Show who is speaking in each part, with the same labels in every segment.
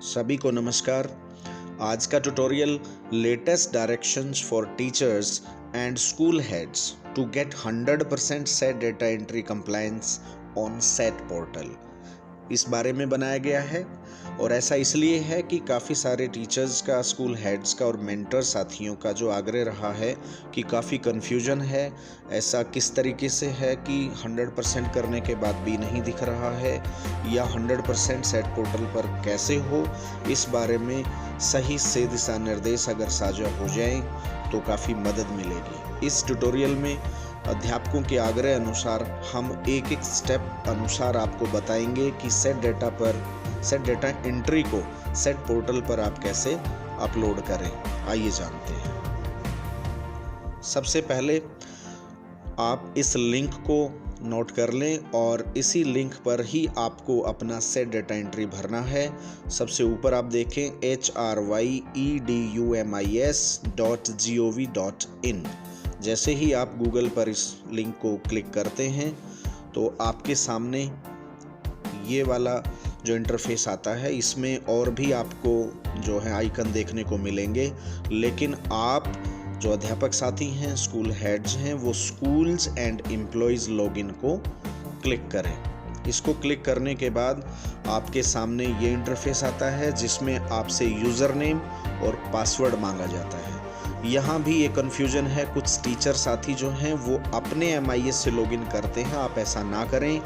Speaker 1: सभी को नमस्कार। आज का tutorial latest directions for teachers and school heads to get 100% set data entry compliance on set portal इस बारे में बनाया गया है। और ऐसा इसलिए है कि काफ़ी सारे टीचर्स का, स्कूल हेड्स का और मेंटर साथियों का जो आग्रह रहा है कि काफ़ी कन्फ्यूजन है, ऐसा किस तरीके से है कि 100% करने के बाद भी नहीं दिख रहा है, या 100% सेट पोर्टल पर कैसे हो। इस बारे में सही से दिशा निर्देश अगर साझा हो जाएं तो काफ़ी मदद मिलेगी। इस ट्यूटोरियल में अध्यापकों के आग्रह अनुसार हम एक एक स्टेप अनुसार आपको बताएंगे कि सेट डेटा एंट्री को सेट पोर्टल पर आप कैसे अपलोड करें। आइए जानते हैं। सबसे पहले आप इस लिंक को नोट कर लें और इसी लिंक पर ही आपको अपना सेट डेटा एंट्री भरना है। सबसे ऊपर आप देखें hryedumis.gov.in। जैसे ही आप गूगल पर इस लिंक को क्लिक करते हैं तो आपके सामने ये वाला जो इंटरफेस आता है, इसमें और भी आपको जो है आइकन देखने को मिलेंगे, लेकिन आप जो अध्यापक साथी हैं, स्कूल हेड्स हैं, वो स्कूल्स एंड एम्प्लॉयज़ लॉगिन को क्लिक करें। इसको क्लिक करने के बाद आपके सामने ये इंटरफेस आता है जिसमें आपसे यूज़र नेम और पासवर्ड मांगा जाता है। यहाँ भी एक कन्फ्यूजन है, कुछ टीचर साथी जो हैं वो अपने MIS से लॉगिन करते हैं। आप ऐसा ना करें,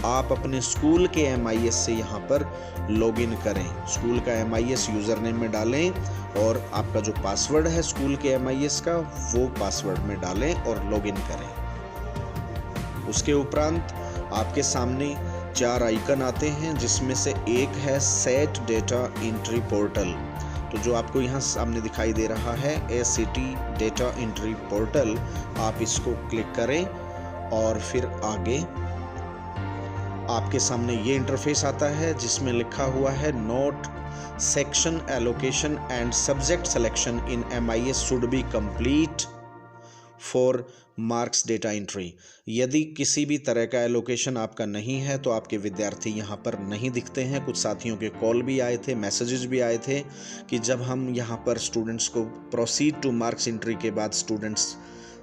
Speaker 1: आप अपने स्कूल के MIS से यहाँ पर लॉगिन करें। स्कूल का MIS यूज़र नेम में डालें और आपका जो पासवर्ड है स्कूल के MIS का, वो पासवर्ड में डालें और लॉगिन करें। उसके उपरांत आपके सामने 4 आइकन आते हैं जिसमें से एक है सेट डेटा एंट्री पोर्टल। तो जो आपको यहाँ सामने दिखाई दे रहा है ACT डेटा एंट्री पोर्टल, आप इसको क्लिक करें और फिर आगे आपके सामने ये इंटरफेस आता है जिसमें लिखा हुआ है note section allocation and subject selection in MIS should be complete for marks data entry. यदि किसी भी तरह का एलोकेशन आपका नहीं है तो आपके विद्यार्थी यहाँ पर नहीं दिखते हैं। कुछ साथियों के कॉल भी आए थे, मैसेजेस भी आए थे कि जब हम यहाँ पर स्टूडेंट्स को प्रोसीड टू मार्क्स एंट्री के बाद स्टूडेंट्स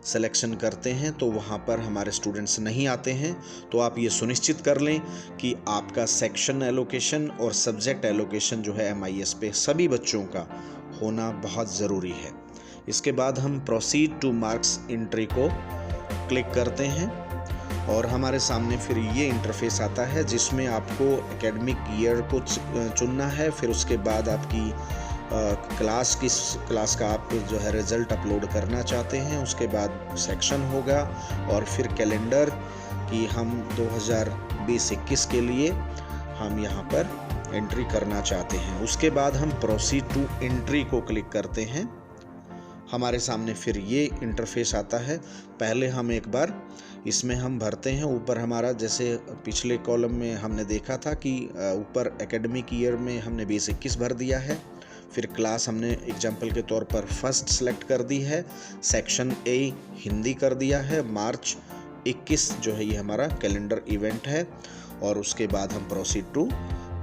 Speaker 1: सिलेक्शन करते हैं तो वहाँ पर हमारे स्टूडेंट्स नहीं आते हैं। तो आप ये सुनिश्चित कर लें कि आपका सेक्शन एलोकेशन और सब्जेक्ट एलोकेशन जो है MIS पे सभी बच्चों का होना बहुत ज़रूरी है। इसके बाद हम प्रोसीड टू मार्क्स एंट्री को क्लिक करते हैं और हमारे सामने फिर ये इंटरफेस आता है जिसमें आपको एकेडमिक ईयर को चुनना है। फिर उसके बाद आपकी किस क्लास का आप जो है रिज़ल्ट अपलोड करना चाहते हैं। उसके बाद सेक्शन होगा और फिर कैलेंडर कि हम 2020-21 के लिए हम यहाँ पर एंट्री करना चाहते हैं। उसके बाद हम प्रोसीड टू एंट्री को क्लिक करते हैं। हमारे सामने फिर ये इंटरफेस आता है। पहले हम एक बार इसमें हम भरते हैं। ऊपर हमारा जैसे पिछले कॉलम में हमने देखा था कि ऊपर एकेडमिक ईयर में हमने 2021 भर दिया है। फिर क्लास हमने एग्जाम्पल के तौर पर फर्स्ट सेलेक्ट कर दी है। सेक्शन A हिंदी कर दिया है। मार्च 21 जो है ये हमारा कैलेंडर इवेंट है। और उसके बाद हम प्रोसीड टू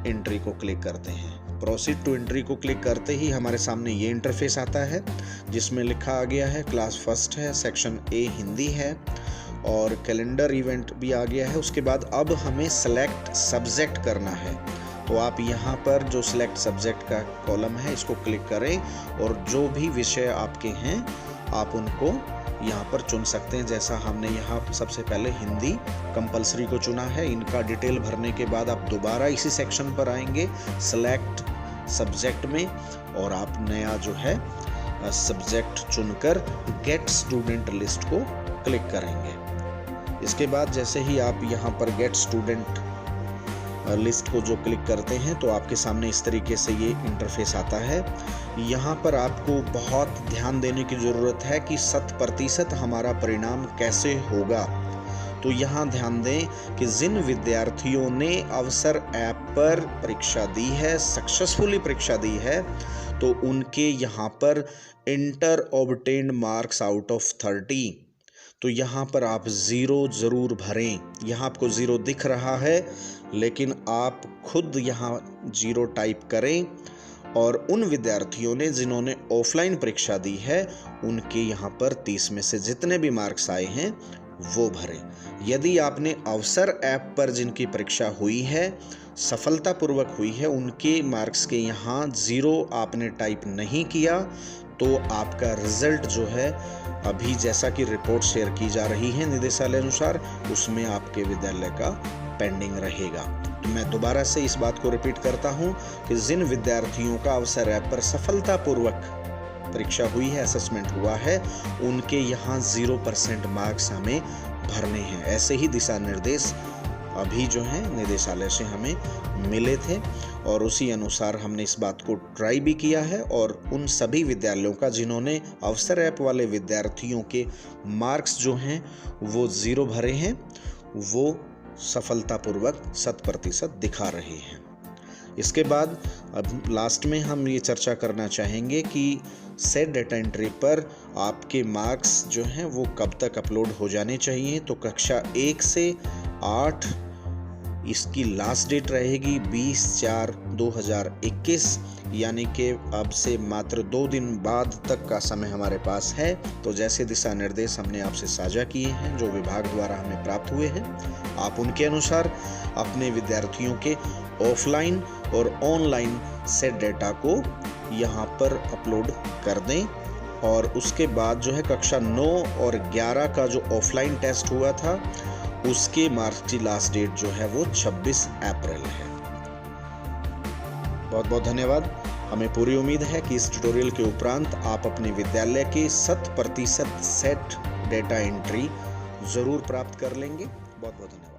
Speaker 1: एंट्री को क्लिक करते हैं। प्रोसीड टू एंट्री को क्लिक करते ही हमारे सामने ये इंटरफेस आता है जिसमें लिखा आ गया है क्लास फर्स्ट है, सेक्शन A हिंदी है और कैलेंडर इवेंट भी आ गया है। उसके बाद अब हमें सेलेक्ट सब्जेक्ट करना है। तो आप यहाँ पर जो सिलेक्ट सब्जेक्ट का कॉलम है इसको क्लिक करें और जो भी विषय आपके हैं आप उनको यहाँ पर चुन सकते हैं। जैसा हमने यहाँ सबसे पहले हिंदी कंपलसरी को चुना है। इनका डिटेल भरने के बाद आप दोबारा इसी सेक्शन पर आएंगे सेलेक्ट सब्जेक्ट में और आप नया जो है सब्जेक्ट चुनकर गेट स्टूडेंट लिस्ट को क्लिक करेंगे। इसके बाद जैसे ही आप यहाँ पर गेट स्टूडेंट लिस्ट को जो क्लिक करते हैं तो आपके सामने इस तरीके से ये इंटरफेस आता है। यहाँ पर आपको बहुत ध्यान देने की ज़रूरत है कि 100% हमारा परिणाम कैसे होगा। तो यहाँ ध्यान दें कि जिन विद्यार्थियों ने अवसर ऐप पर परीक्षा दी है, सक्सेसफुली परीक्षा दी है, तो उनके यहाँ पर inter obtained marks out of 30, तो यहाँ पर आप 0 ज़रूर भरें। यहाँ आपको 0 दिख रहा है लेकिन आप खुद यहाँ 0 टाइप करें और उन विद्यार्थियों ने जिन्होंने ऑफलाइन परीक्षा दी है उनके यहाँ पर 30 में से जितने भी मार्क्स आए हैं वो भरें। यदि आपने अवसर ऐप पर जिनकी परीक्षा हुई है, सफलतापूर्वक हुई है, उनके मार्क्स के यहाँ 0 आपने टाइप नहीं किया तो आपका रिजल्ट जो है अभी जैसा कि रिपोर्ट शेयर की जा रही है निदेशालय अनुसार, उसमें आपके विद्यालय का पेंडिंग रहेगा। तो मैं दोबारा से इस बात को रिपीट करता हूं कि जिन विद्यार्थियों का अवसर ऐप पर सफलतापूर्वक परीक्षा हुई है, असेसमेंट हुआ है, उनके यहाँ 0% मार्क्स हमें भरने हैं। ऐसे ही दिशा निर्देश अभी जो है निदेशालय से हमें मिले थे और उसी अनुसार हमने इस बात को ट्राई भी किया है और उन सभी विद्यालयों का जिन्होंने अवसर ऐप वाले विद्यार्थियों के मार्क्स जो हैं वो 0 भरे हैं, वो सफलतापूर्वक 100% दिखा रहे हैं। इसके बाद अब लास्ट में हम ये चर्चा करना चाहेंगे कि सेट डेटा एंट्री पर आपके मार्क्स जो हैं वो कब तक अपलोड हो जाने चाहिए। तो कक्षा 1 से 8 इसकी लास्ट डेट रहेगी 20/4/2021, यानी कि अब से मात्र 2 दिन बाद तक का समय हमारे पास है। तो जैसे दिशा निर्देश हमने आपसे साझा किए हैं, जो विभाग द्वारा हमें प्राप्त हुए हैं, आप उनके अनुसार अपने विद्यार्थियों के ऑफलाइन और ऑनलाइन सेट डेटा को यहाँ पर अपलोड कर दें। और उसके बाद जो है कक्षा 9 और 11 का जो ऑफलाइन टेस्ट हुआ था उसके मार्क्स की लास्ट डेट जो है वो 26 अप्रैल है। बहुत बहुत धन्यवाद। हमें पूरी उम्मीद है कि इस ट्यूटोरियल के उपरांत आप अपने विद्यालय के 100% सेट डेटा एंट्री जरूर प्राप्त कर लेंगे। बहुत बहुत धन्यवाद।